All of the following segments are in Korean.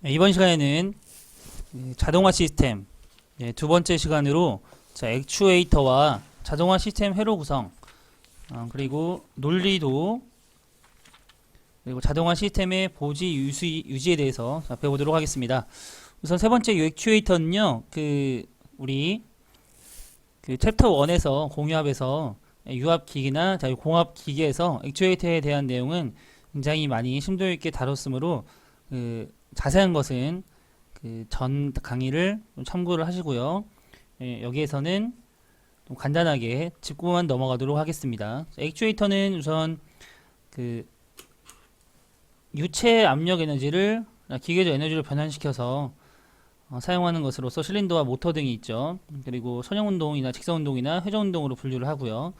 이번 시간에는 자동화 시스템 두 번째 시간으로 액추에이터와 자동화 시스템 회로 구성 그리고 논리도 그리고 자동화 시스템의 보지 유지에 대해서 배워보도록 하겠습니다. 우선 세 번째 액추에이터는요, 우리 챕터 1에서 공유합에서 유압 기기나 공합 기기에서 액추에이터에 대한 내용은 굉장히 많이 심도 있게 다뤘으므로 자세한 것은 전 강의를 참고를 하시고요. 여기에서는 좀 간단하게 짚고만 넘어가도록 하겠습니다. 액추에이터는 우선 유체 압력 에너지를 기계적 에너지로 변환시켜서 사용하는 것으로서 실린더와 모터 등이 있죠. 그리고 선형운동이나 직선운동이나 회전운동으로 분류를 하고요.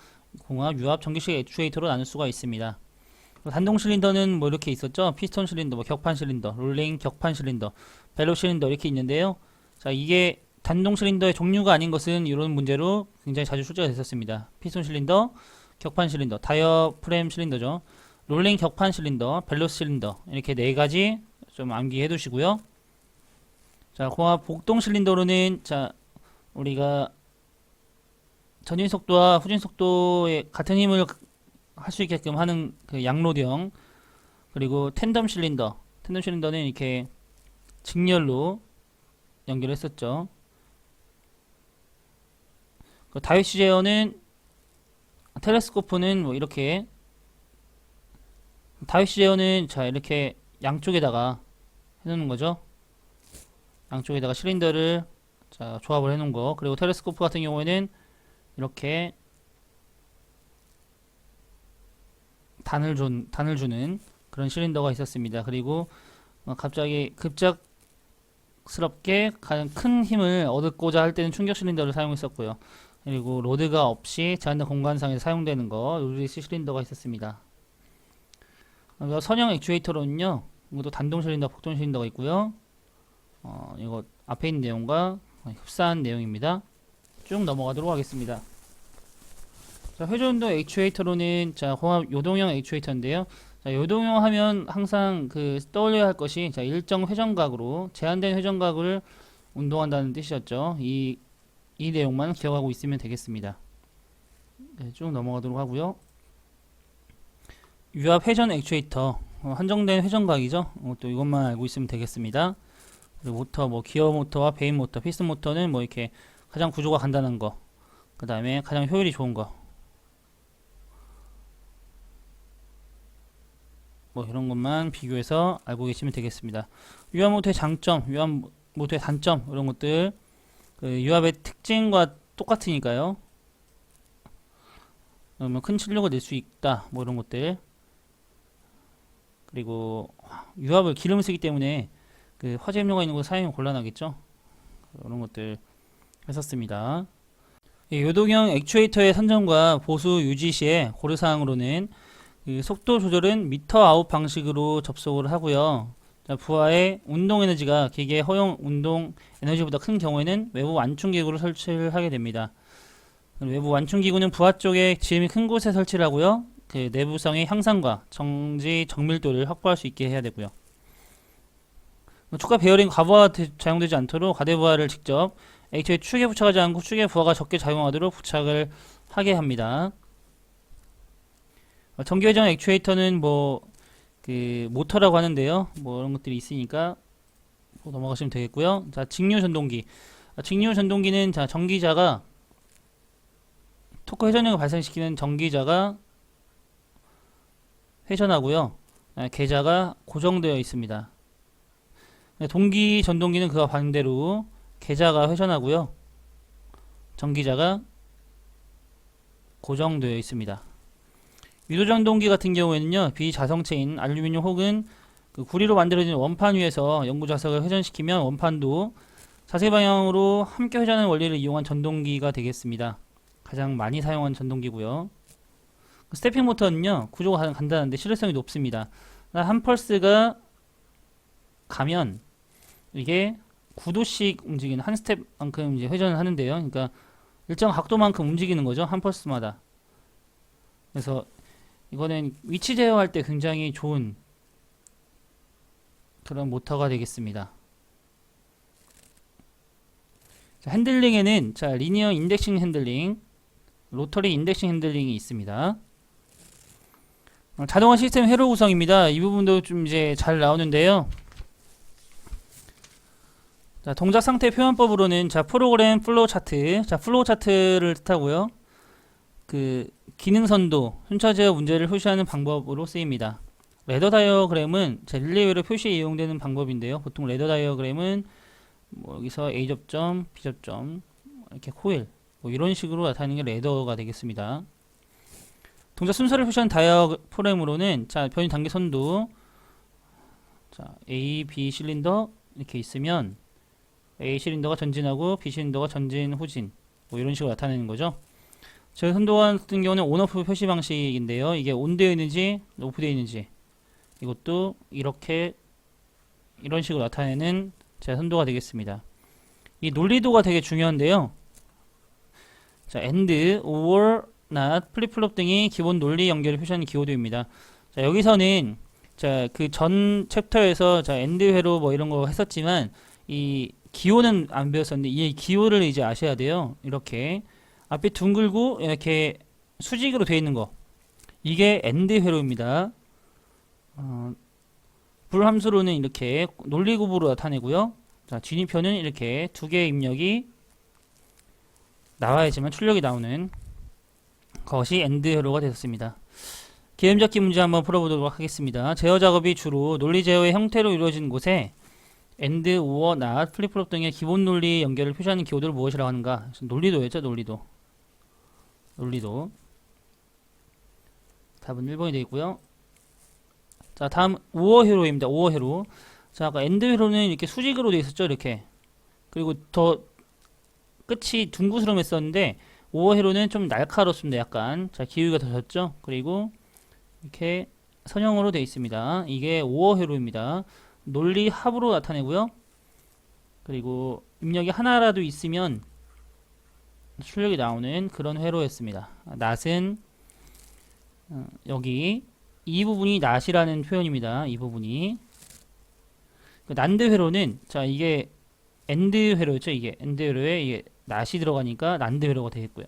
공합, 유압, 전기식 액추에이터로 나눌 수가 있습니다. 단동 실린더는 뭐 이렇게 있었죠. 피스톤 실린더, 격판 실린더, 롤링 격판 실린더, 벨로 실린더 이렇게 있는데요. 자, 이게 단동 실린더의 종류가 아닌 것은 이런 문제로 굉장히 자주 출제가 됐었습니다. 피스톤 실린더, 격판 실린더, 다이어프램 실린더죠. 롤링 격판 실린더, 벨로 실린더 이렇게 네 가지 좀 암기해 두시고요. 자, 공합 복동 실린더로는 우리가 전진 속도와 후진 속도의 같은 힘을 할 수 있게끔 하는 양로드형, 그리고 텐덤 실린더는 이렇게 직렬로 연결했었죠. 다이오시 제어는 텔레스코프는 뭐 이렇게 다이오시 제어는 이렇게 양쪽에다가 해놓는 거죠. 양쪽에다가 실린더를 조합을 해놓은 거. 그리고 텔레스코프 같은 경우에는 이렇게 단을 주는 그런 실린더가 있었습니다. 그리고 갑자기 급작스럽게 가장 큰 힘을 얻고자 할 때는 충격 실린더를 사용했었고요. 그리고 로드가 없이 제한된 공간상에서 사용되는 거 루리스 실린더가 있었습니다. 선형 액추에이터로는요, 이것도 단동 실린더, 복동 실린더가 있고요. 이거 앞에 있는 내용과 흡사한 내용입니다. 쭉 넘어가도록 하겠습니다. 회전운동 액추에이터로는 공합 요동형 액추에이터인데요. 요동형 하면 항상 떠올려야 할 것이 일정 회전각으로 제한된 회전각을 운동한다는 뜻이었죠. 이 내용만 기억하고 있으면 되겠습니다. 쭉 넘어가도록 하고요. 유압 회전 액추에이터, 한정된 회전각이죠. 또 이것만 알고 있으면 되겠습니다. 그리고 모터, 기어 모터와 베인 모터, 피스톤 모터는 이렇게 가장 구조가 간단한 거, 그 다음에 가장 효율이 좋은 거, 이런 것만 비교해서 알고 계시면 되겠습니다. 유압 모터의 장점, 유압 모터의 단점, 이런 것들, 유압의 특징과 똑같으니까요. 그러면 큰 출력을 낼 수 있다, 이런 것들. 그리고 유압을 기름을 쓰기 때문에 화재 염료가 있는 곳 사용이 곤란하겠죠. 이런 것들 했었습니다. 요동형 액추에이터의 선정과 보수 유지 시에 고려사항으로는 속도 조절은 미터 아웃 방식으로 접속을 하고요. 부하의 운동 에너지가 기계의 허용 운동 에너지보다 큰 경우에는 외부 완충 기구를 설치를 하게 됩니다. 외부 완충 기구는 부하 쪽에 지름이 큰 곳에 설치를 하고요. 내부성의 향상과 정지 정밀도를 확보할 수 있게 해야 되고요. 축과 베어링 과부하가 작용되지 않도록 가대부하를 직접 액추에 축에 부착하지 않고 축에 부하가 적게 작용하도록 부착을 하게 합니다. 전기회전 액추에이터는 모터라고 하는데요. 이런 것들이 있으니까 넘어가시면 되겠고요. 직류 전동기. 직류 전동기는 전기자가 토크 회전력을 발생시키는 전기자가 회전하고요. 계자가 고정되어 있습니다. 동기 전동기는 그와 반대로 계자가 회전하고요. 전기자가 고정되어 있습니다. 유도전동기 같은 경우에는요, 비자성체인 알루미늄 혹은 구리로 만들어진 원판 위에서 연구자석을 회전시키면 원판도 자세 방향으로 함께 회전하는 원리를 이용한 전동기가 되겠습니다. 가장 많이 사용한 전동기고요. 스태핑 모터는요, 구조가 가장 간단한데 실효성이 높습니다. 한 펄스가 가면 이게 9도씩 움직이는 한 스텝만큼 이제 회전을 하는데요. 그러니까 일정 각도만큼 움직이는 거죠, 한 펄스마다. 그래서 이거는 위치 제어할 때 굉장히 좋은 그런 모터가 되겠습니다. 자, 핸들링에는 자, 리니어 인덱싱 핸들링, 로터리 인덱싱 핸들링이 있습니다. 자동화 시스템 회로 구성입니다. 이 부분도 좀 이제 잘 나오는데요. 자, 동작 상태 표현법으로는 자, 프로그램 플로우 차트, 자, 플로우 차트를 뜻하고요. 그 기능 선도, 순차 제어 문제를 표시하는 방법으로 쓰입니다. 레더 다이어그램은 자, 릴레이로 표시에 이용되는 방법인데요. 보통 레더 다이어그램은 뭐 여기서 A 접점, B 접점, 이렇게 코일, 뭐 이런 식으로 나타내는 게 레더가 되겠습니다. 동작 순서를 표시하는 다이어프레임으로는 자, 변이 단계 선도, 자, A, B 실린더 이렇게 있으면 A 실린더가 전진하고 B 실린더가 전진, 후진, 뭐 이런 식으로 나타내는 거죠. 저희 선도 같은 경우는 온오프 표시 방식인데요. 이게 온되어 있는지 오프되어 있는지 이것도 이렇게 이런 식으로 나타내는 제 선도가 되겠습니다. 이 논리도가 되게 중요한데요. 자, AND, OR, NOT, 플립플롭 등이 기본 논리 연결을 표시하는 기호도입니다. 자, 여기서는 자, 그 전 챕터에서 자, AND 회로 뭐 이런 거 했었지만 이 기호는 안 배웠었는데 이 기호를 이제 아셔야 돼요. 이렇게 앞에 둥글고 이렇게 수직으로 되어 있는 거, 이게 AND 회로입니다. 불함수로는 이렇게 논리구부로 나타내고요. 자, 진입표는 이렇게 두 개의 입력이 나와야지만 출력이 나오는 것이 AND 회로가 되었습니다. 개념잡기 문제 한번 풀어보도록 하겠습니다. 제어 작업이 주로 논리 제어의 형태로 이루어진 곳에 AND, OR, NOT, 플립플롭 등의 기본 논리 연결을 표시하는 기호도를 무엇이라고 하는가? 논리도였죠, 논리도. 논리도. 답은 1번이 되겠고요. 자, 다음 OR 회로입니다. OR 회로. 자, 아까 AND 회로는 이렇게 수직으로 되어 있었죠, 이렇게. 그리고 더 끝이 둥그스름했었는데 OR 회로는 좀 날카롭습니다, 약간. 자, 기울기가 더 졌죠. 그리고 이렇게 선형으로 되어 있습니다. 이게 OR 회로입니다. 논리 합으로 나타내고요. 그리고 입력이 하나라도 있으면 출력이 나오는 그런 회로였습니다. not은 여기 이 부분이 not이라는 표현입니다. 이 부분이 그 NAND 회로는 자, 이게 AND 회로였죠. 이게 AND 회로에 이게 not이 들어가니까 NAND 회로가 되겠고요.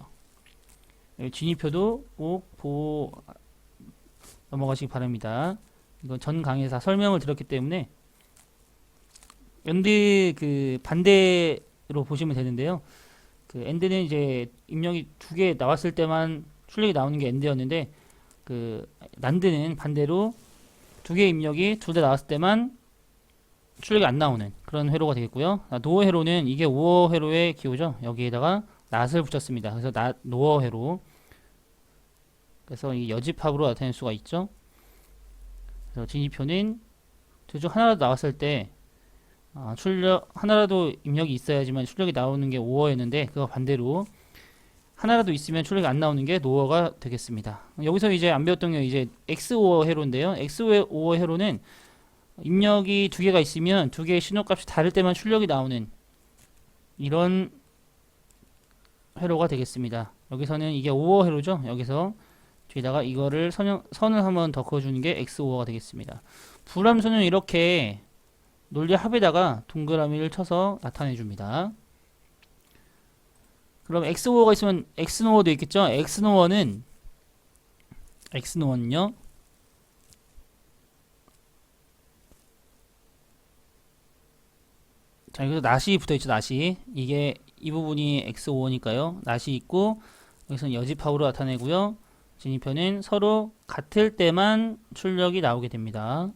진입표도 꼭 보고 넘어가시기 바랍니다. 이건 전 강의에서 다 설명을 드렸기 때문에 AND 그 반대로 보시면 되는데요. 그 AND는 이제 입력이 두 개 나왔을 때만 출력이 나오는 게 AND였는데 그 NAND는 반대로 두 개의 입력이 둘 다 나왔을 때만 출력이 안 나오는 그런 회로가 되겠고요. 노어 회로는 이게 OR 회로의 기호죠. 여기에다가 not을 붙였습니다. 그래서 노어 회로. 그래서 이 여집합으로 나타낼 수가 있죠. 그래서 진입표는 둘 중 하나라도 나왔을 때 출력 하나라도 입력이 있어야지만 출력이 나오는 게 OR였는데 그거 반대로 하나라도 있으면 출력이 안 나오는 게 노어가 되겠습니다. 여기서 이제 안 배웠던 게 이제 XOR 회로인데요. XOR 회로는 입력이 두 개가 있으면 두 개의 신호값이 다를 때만 출력이 나오는 이런 회로가 되겠습니다. 여기서는 이게 OR 회로죠. 여기서 뒤에다가 이거를 선을 한번 더 그어주는 게 XOR가 되겠습니다. 불함수는 이렇게 논리 합에다가 동그라미를 쳐서 나타내 줍니다. 그럼 XOR가 있으면 XNOR도 있겠죠? XNOR는요. 자, 여기서 not이 붙어있죠, not이. 이게 이 부분이 XOR니까요. not이 있고 여기서는 여집합으로 나타내고요. 진입표는 서로 같을 때만 출력이 나오게 됩니다.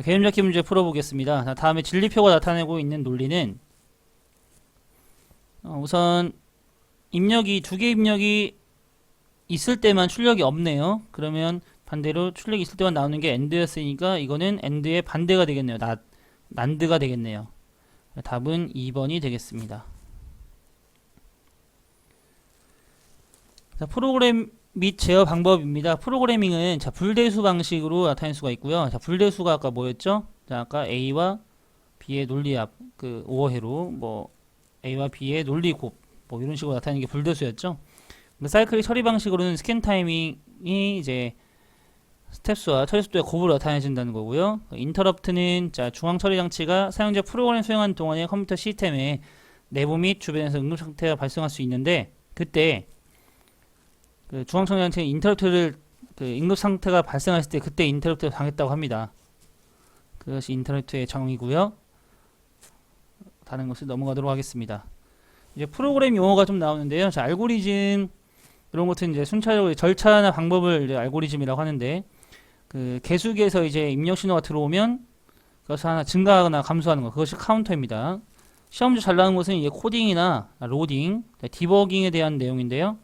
개념잡기 문제 풀어보겠습니다. 자, 다음에 진리표가 나타내고 있는 논리는 우선 입력이 두 개 입력이 있을 때만 출력이 없네요. 그러면 반대로 출력이 있을 때만 나오는 게 AND였으니까 이거는 AND의 반대가 되겠네요. NAND가 되겠네요. 답은 2번이 되겠습니다. 자, 프로그램 및 제어 방법입니다. 프로그래밍은 자, 불대수 방식으로 나타낼 수가 있고요. 자, 불대수가 아까 뭐였죠? 자, 아까 A와 B의 논리합, 그 OR 회로, 뭐 A와 B의 논리곱, 뭐 이런 식으로 나타내는 게 불대수였죠. 사이클 처리 방식으로는 스캔 타이밍이 이제 스텝수와 처리 속도의 곱으로 나타내진다는 거고요. 인터럽트는 자, 중앙 처리 장치가 사용자 프로그램 수행하는 동안에 컴퓨터 시스템에 내부 및 주변에서 응급 상태가 발생할 수 있는데 그때 그 중앙청량체 인터럽트를 그 응급 상태가 발생했을 때 그때 인터럽트를 당했다고 합니다. 그것이 인터럽트의 정의고요. 다른 것을 넘어가도록 하겠습니다. 이제 프로그램 용어가 좀 나오는데요. 자, 알고리즘 이런 것은 이제 순차적으로 절차나 방법을 이제 알고리즘이라고 하는데 그 계속해서 이제 입력 신호가 들어오면 그것을 하나 증가하거나 감소하는 것 그것이 카운터입니다. 시험지 잘 나오는 것은 이제 코딩이나 로딩, 디버깅에 대한 내용인데요.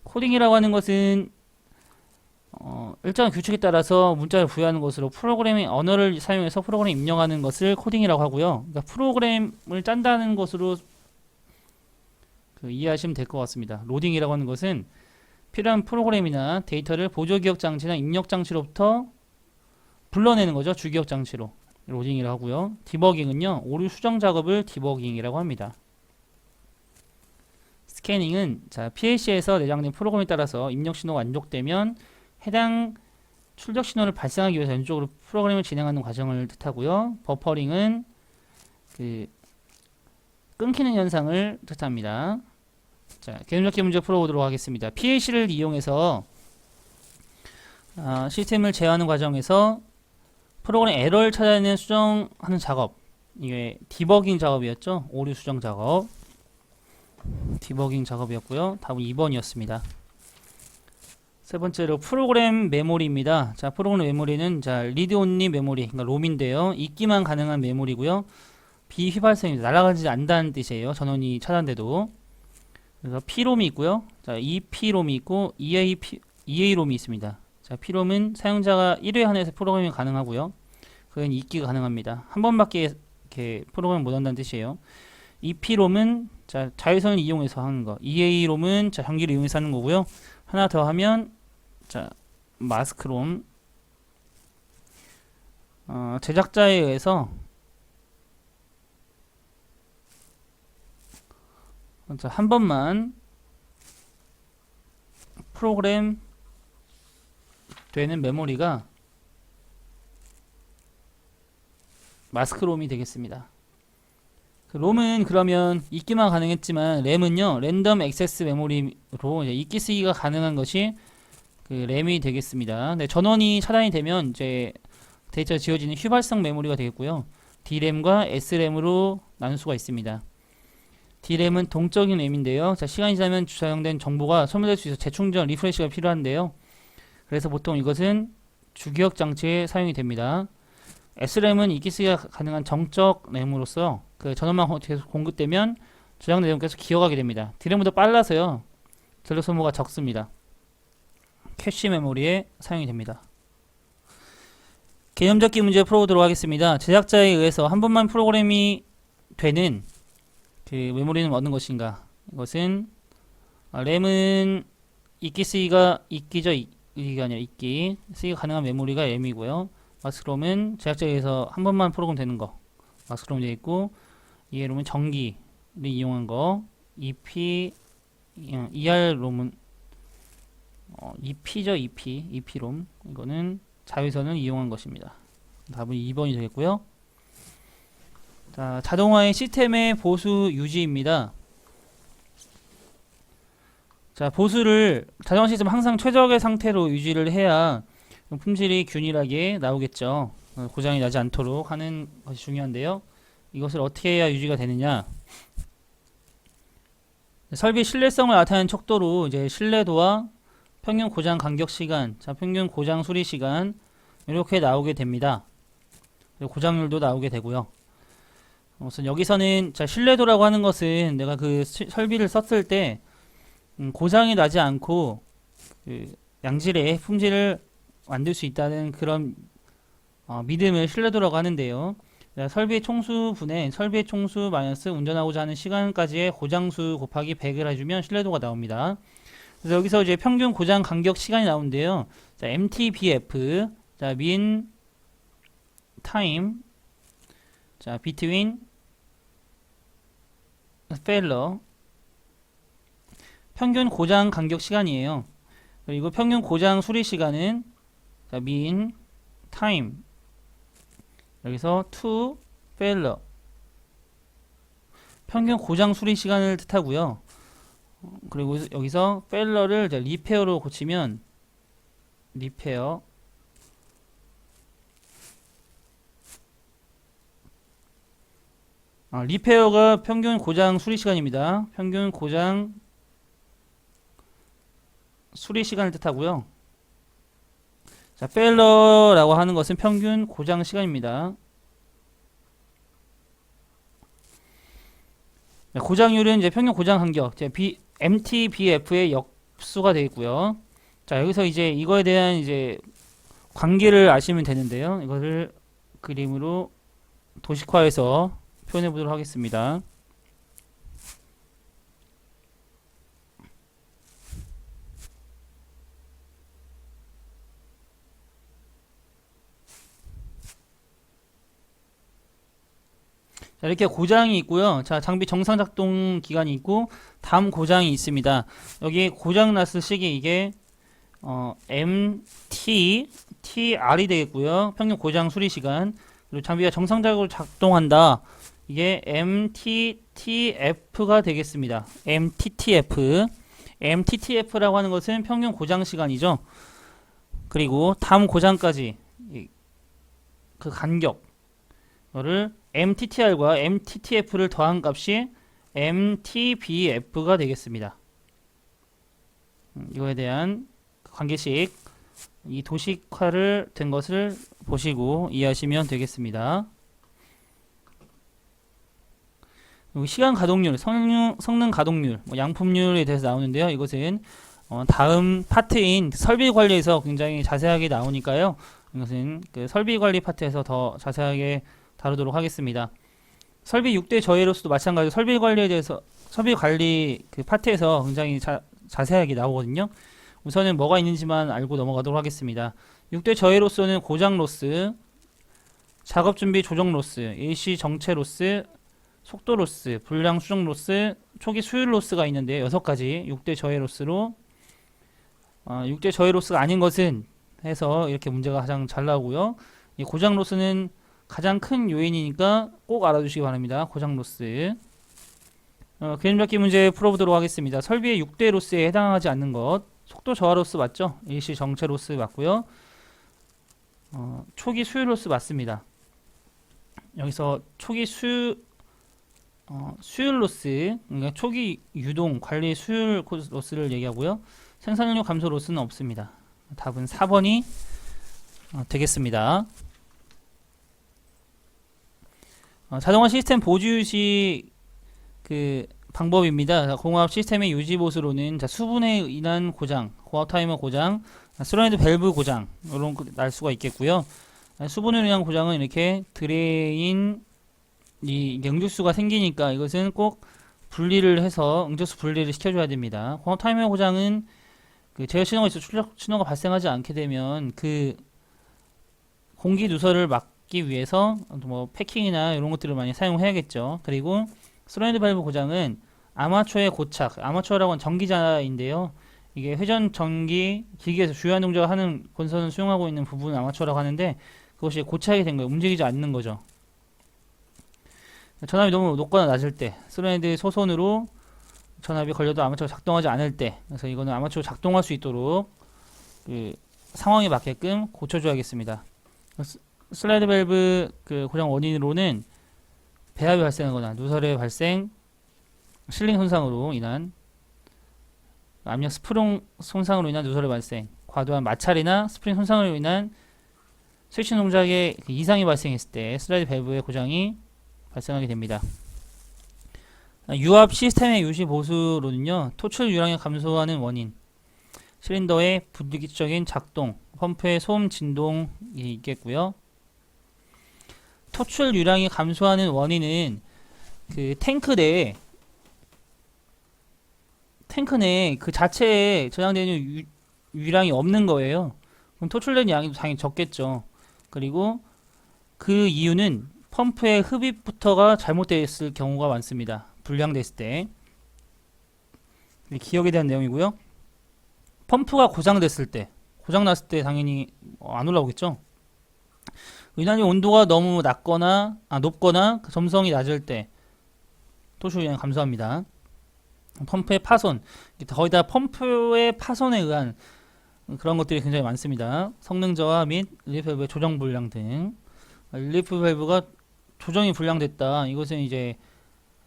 코딩이라고 하는 것은 일정한 규칙에 따라서 문자를 부여하는 것으로 프로그래밍 언어를 사용해서 프로그램 입력하는 것을 코딩이라고 하고요. 그러니까 프로그램을 짠다는 것으로 이해하시면 될 것 같습니다. 로딩이라고 하는 것은 필요한 프로그램이나 데이터를 보조기억 장치나 입력 장치로부터 불러내는 거죠. 주기억 장치로. 로딩이라고 하고요. 디버깅은요. 오류 수정 작업을 디버깅이라고 합니다. 스캐닝은 자, PLC에서 내장된 프로그램에 따라서 입력 신호가 완족되면 해당 출력 신호를 발생하기 위해서 연속으로 프로그램을 진행하는 과정을 뜻하고요. 버퍼링은 그 끊기는 현상을 뜻합니다. 자, 개념적인 문제 풀어보도록 하겠습니다. PLC를 이용해서 시스템을 제어하는 과정에서 프로그램 에러를 찾아내는 수정하는 작업, 이게 디버깅 작업이었죠. 오류 수정 작업, 디버깅 작업이었고요. 답은 2번이었습니다. 세 번째로 프로그램 메모리입니다. 자, 프로그램 메모리는 자, 리드 온리 메모리, 그러니까 롬인데요. 읽기만 가능한 메모리고요. 비휘발성입니다. 날아가지 않는다는 뜻이에요. 전원이 차단돼도. 그래서 P롬이 있고요. 자, EP롬이 있고 EA롬이 있습니다. 자, P롬은 사용자가 1회 한해서 프로그램이 가능하고요. 그건 읽기가 가능합니다. 한 번밖에 이렇게 프로그램 못 한다는 뜻이에요. EP롬은 자, 자외선을 이용해서 하는 거. EA롬은 자, 전기를 이용해서 하는 거고요. 하나 더 하면 자, 마스크롬. 제작자에 의해서 자, 한 번만 프로그램 되는 메모리가 마스크롬이 되겠습니다. 그 롬은 그러면 읽기만 가능했지만 램은요 랜덤 액세스 메모리로 이제 읽기 쓰기가 가능한 것이 그 램이 되겠습니다. 네, 전원이 차단이 되면 이제 데이터가 지워지는 휘발성 메모리가 되겠고요. D램과 S램으로 나눌 수가 있습니다. D램은 동적인 램인데요. 자, 시간이 지나면 저장된 정보가 소멸될 수 있어 재충전, 리프레시가 필요한데요. 그래서 보통 이것은 주기억 장치에 사용이 됩니다. S램은 읽기 쓰기가 가능한 정적 램으로서 그 전원만 계속 공급되면 저장된 내용 계속 기억하게 됩니다. D램보다 빨라서요. 전력 소모가 적습니다. 캐시 메모리에 사용이 됩니다. 개념적인 문제 풀어보도록 하겠습니다. 제작자에 의해서 한 번만 프로그램이 되는 그 메모리는 어느 것인가? 이것은 램은 읽기 쓰기가 읽기죠. 읽기가 아니라 읽기 쓰기가 가능한 메모리가 램이고요. 마스크롬은 제작자에 의해서 한 번만 프로그램 되는 거 마스크롬이 되어 있고 ER롬은 전기를 이용한 거 ER롬은 EP죠. EP롬 이거는 자외선을 이용한 것입니다. 답은 2번이 되겠고요. 자, 자동화의 시스템의 보수 유지입니다. 자, 보수를 자동화 시스템 항상 최적의 상태로 유지를 해야 품질이 균일하게 나오겠죠. 고장이 나지 않도록 하는 것이 중요한데요. 이것을 어떻게 해야 유지가 되느냐? 설비 신뢰성을 나타내는 척도로 이제 신뢰도와 평균 고장 간격 시간, 자, 평균 고장 수리 시간 이렇게 나오게 됩니다. 고장률도 나오게 되고요. 우선 여기서는 자, 신뢰도라고 하는 것은 내가 그 설비를 썼을 때 고장이 나지 않고 그 양질의 품질을 만들 수 있다는 그런 믿음을 신뢰도라고 하는데요. 자, 설비의 총수 분의 설비의 총수 마이너스 운전하고자 하는 시간까지의 고장수 곱하기 100을 해주면 신뢰도가 나옵니다. 그래서 여기서 이제 평균 고장 간격 시간이 나오는데요. 자, MTBF, 자, mean time, 자, between failure, 평균 고장 간격 시간이에요. 그리고 평균 고장 수리 시간은 자, mean time, 여기서 to failure, 평균 고장 수리 시간을 뜻하고요. 그리고 여기서 페일러를 이제 리페어로 고치면 리페어 리페어가 평균 고장 수리 시간입니다. 평균 고장 수리 시간을 뜻하고요. 자, 페일러라고 하는 것은 평균 고장 시간입니다. 고장률은 이제 평균 고장 간격, 이제 MTBF의 역수가 되겠고요. 자, 여기서 이제 이거에 대한 이제 관계를 아시면 되는데요. 이거를 그림으로 도식화해서 표현해 보도록 하겠습니다. 자, 이렇게 고장이 있고요. 자, 장비 정상 작동 기간이 있고 다음 고장이 있습니다. 여기 고장 났을 시기 이게 TR이 되겠고요. 평균 고장 수리 시간. 그리고 장비가 정상적으로 작동한다. 이게 MTTF가 되겠습니다. MTTF라고 하는 것은 평균 고장 시간이죠. 그리고 다음 고장까지 그 간격 를 MTTR과 MTTF를 더한 값이 MTBF가 되겠습니다. 이거에 대한 관계식 이 도식화를 된 것을 보시고 이해하시면 되겠습니다. 그리고 시간 가동률, 성능 가동률, 양품률에 대해서 나오는데요. 이것은 다음 파트인 설비 관리에서 굉장히 자세하게 나오니까요. 이것은 그 설비 관리 파트에서 더 자세하게 다루도록 하겠습니다. 설비 6대 저해로서도 마찬가지로 설비 관리에 대해서 설비 관리 그 파트에서 굉장히 자세하게 나오거든요. 우선은 뭐가 있는지만 알고 넘어가도록 하겠습니다. 6대 저해로서는 고장 로스, 작업 준비 조정 로스, 일시 정체 로스, 속도 로스, 불량 수정 로스, 초기 수율 로스가 있는데 6가지 6대 저해 로스로 6대 저해 로스가 아닌 것은 해서 이렇게 문제가 가장 잘 나오고요. 이 고장 로스는 가장 큰 요인이니까 꼭 알아두시기 바랍니다. 고장 로스. 그림 잡기 문제 풀어보도록 하겠습니다. 설비의 6대 로스에 해당하지 않는 것. 속도 저하 로스 맞죠? 일시 정체 로스 맞고요. 초기 수율 로스 맞습니다. 여기서 초기 수율 로스, 그러니까 초기 유동 관리 수율 로스를 얘기하고요. 생산력 감소 로스는 없습니다. 답은 4번이 되겠습니다. 자동화 시스템 보조 유지 그 방법입니다. 공합 시스템의 유지 보수로는 수분에 인한 고장, 고압 타이머 고장, 솔enoid 밸브 고장 이런 거 날 수가 있겠고요. 수분에 인한 고장은 이렇게 드레인 이 응집수가 생기니까 이것은 꼭 분리를 해서 응집수 분리를 시켜줘야 됩니다. 고압 타이머 고장은 그 제어 신호가 있어 출력 신호가 발생하지 않게 되면 그 공기 누설을 막기 위해서 뭐 패킹이나 이런 것들을 많이 사용해야겠죠. 그리고 솔enoid 밸브 고장은 아마추어의 고착, 아마추어라고 하는 전기자인데요. 이게 회전 전기 기기에서 주요한 동작을 하는 권선을 수용하고 있는 부분을 아마추어라고 하는데 그것이 고착이 된 거예요. 움직이지 않는 거죠. 전압이 너무 높거나 낮을 때, 솔enoid 소선으로 전압이 걸려도 아마추어가 작동하지 않을 때, 그래서 이거는 아마추어 작동할 수 있도록 그 상황에 맞게끔 고쳐줘야겠습니다. 슬라이드 밸브 그 고장 원인으로는 배합이 발생하거나 누설의 발생, 실링 손상으로 인한 압력 스프링 손상으로 인한 누설의 발생, 과도한 마찰이나 스프링 손상으로 인한 스위치 동작에 이상이 발생했을 때 슬라이드 밸브의 고장이 발생하게 됩니다. 유압 시스템의 유지 보수로는요, 토출 유량이 감소하는 원인, 실린더의 불규칙적인 작동, 펌프의 소음 진동이 있겠고요. 토출 유량이 감소하는 원인은 그 탱크 내에 그 자체에 저장되는 유량이 없는 거예요. 그럼 토출된 양이 당연히 적겠죠. 그리고 그 이유는 펌프의 흡입부터가 잘못됐을 경우가 많습니다. 불량됐을 때. 기억에 대한 내용이고요. 펌프가 고장됐을 때, 고장났을 때 당연히 안 올라오겠죠. 유난히 온도가 너무 높거나 점성이 낮을 때, 토출량이 감소합니다. 펌프의 파손, 거의 다 펌프의 파손에 의한 그런 것들이 굉장히 많습니다. 성능 저하 및 릴리프 밸브의 조정 불량 등. 릴리프 밸브가 조정이 불량됐다. 이것은 이제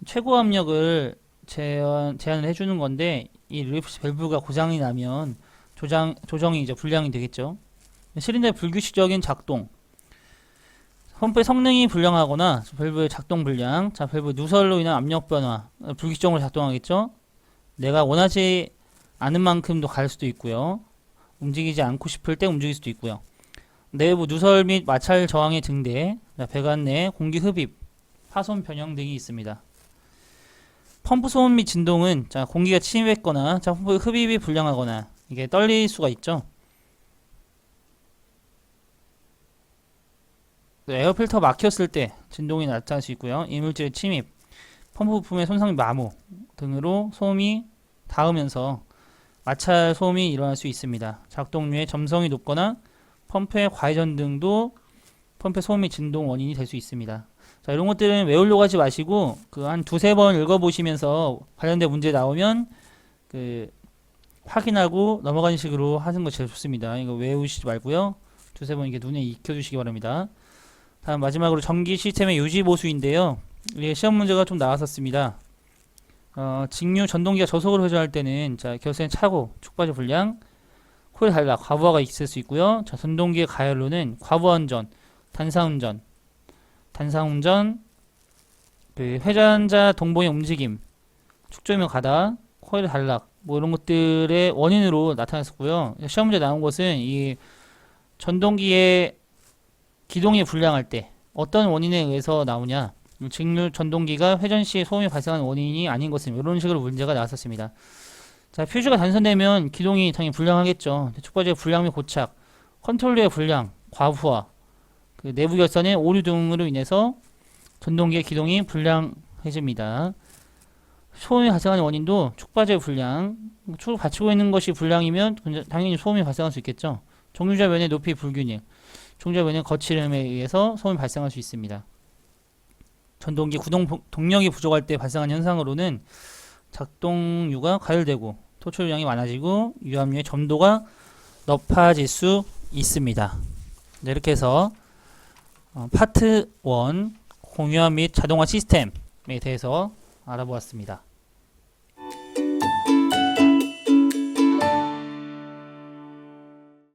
최고 압력을 제한을 해주는 건데, 이 릴리프 밸브가 고장이 나면 조정이 이제 불량이 되겠죠. 실린더의 불규칙적인 작동, 펌프의 성능이 불량하거나 밸브의 작동 불량, 자 밸브 누설로 인한 압력 변화, 불규칙적으로 작동하겠죠. 내가 원하지 않은 만큼도 갈 수도 있고요. 움직이지 않고 싶을 때 움직일 수도 있고요. 내부 누설 및 마찰 저항의 증대, 배관 내 공기 흡입, 파손 변형 등이 있습니다. 펌프 소음 및 진동은 자 공기가 침입했거나 자 펌프 흡입이 불량하거나 이게 떨릴 수가 있죠. 에어필터 막혔을 때 진동이 나타날 수 있고요. 이물질 침입, 펌프 부품의 손상 및 마모 등으로 소음이 닿으면서 마찰 소음이 일어날 수 있습니다. 작동류의 점성이 높거나 펌프의 과회전 등도 펌프의 소음 및 진동 원인이 될 수 있습니다. 자, 이런 것들은 외우려고 하지 마시고 한 두세 번 읽어보시면서 관련된 문제 나오면 확인하고 넘어가는 식으로 하는 거 제일 좋습니다. 이거 외우시지 말고요. 두세 번 이게 눈에 익혀주시기 바랍니다. 다음 마지막으로 전기 시스템의 유지 보수인데요. 이게 시험 문제가 좀 나왔었습니다. 직류 전동기가 저속으로 회전할 때는 자 결선 차고 축바지 불량, 코일 단락, 과부하가 있을 수 있고요. 자 전동기의 가열로는 과부하 운전, 단사운전, 회전자 동봉의 움직임, 축조이면 가다, 코일 단락 뭐 이런 것들의 원인으로 나타났었고요. 시험 문제 나온 것은 이 전동기의 기동이 불량할 때 어떤 원인에 의해서 나오냐, 직류 전동기가 회전 시 소음이 발생하는 원인이 아닌 것은 이런 식으로 문제가 나왔었습니다. 자, 퓨즈가 단선되면 기동이 당연히 불량하겠죠. 축바지의 불량 및 고착, 컨트롤러의 불량, 과부하, 내부 결선의 오류 등으로 인해서 전동기의 기동이 불량해집니다. 소음이 발생하는 원인도 축바지의 불량, 축을 받치고 있는 것이 불량이면 당연히 소음이 발생할 수 있겠죠. 종류자 면의 높이 불균형, 종류자 면의 거칠음에 의해서 소음이 발생할 수 있습니다. 전동기 구동 동력이 부족할 때 발생하는 현상으로는 작동류가 가열되고 토출량이 많아지고 유압류의 점도가 높아질 수 있습니다. 네, 이렇게 해서 파트 1 공유압 및 자동화 시스템에 대해서 알아보았습니다.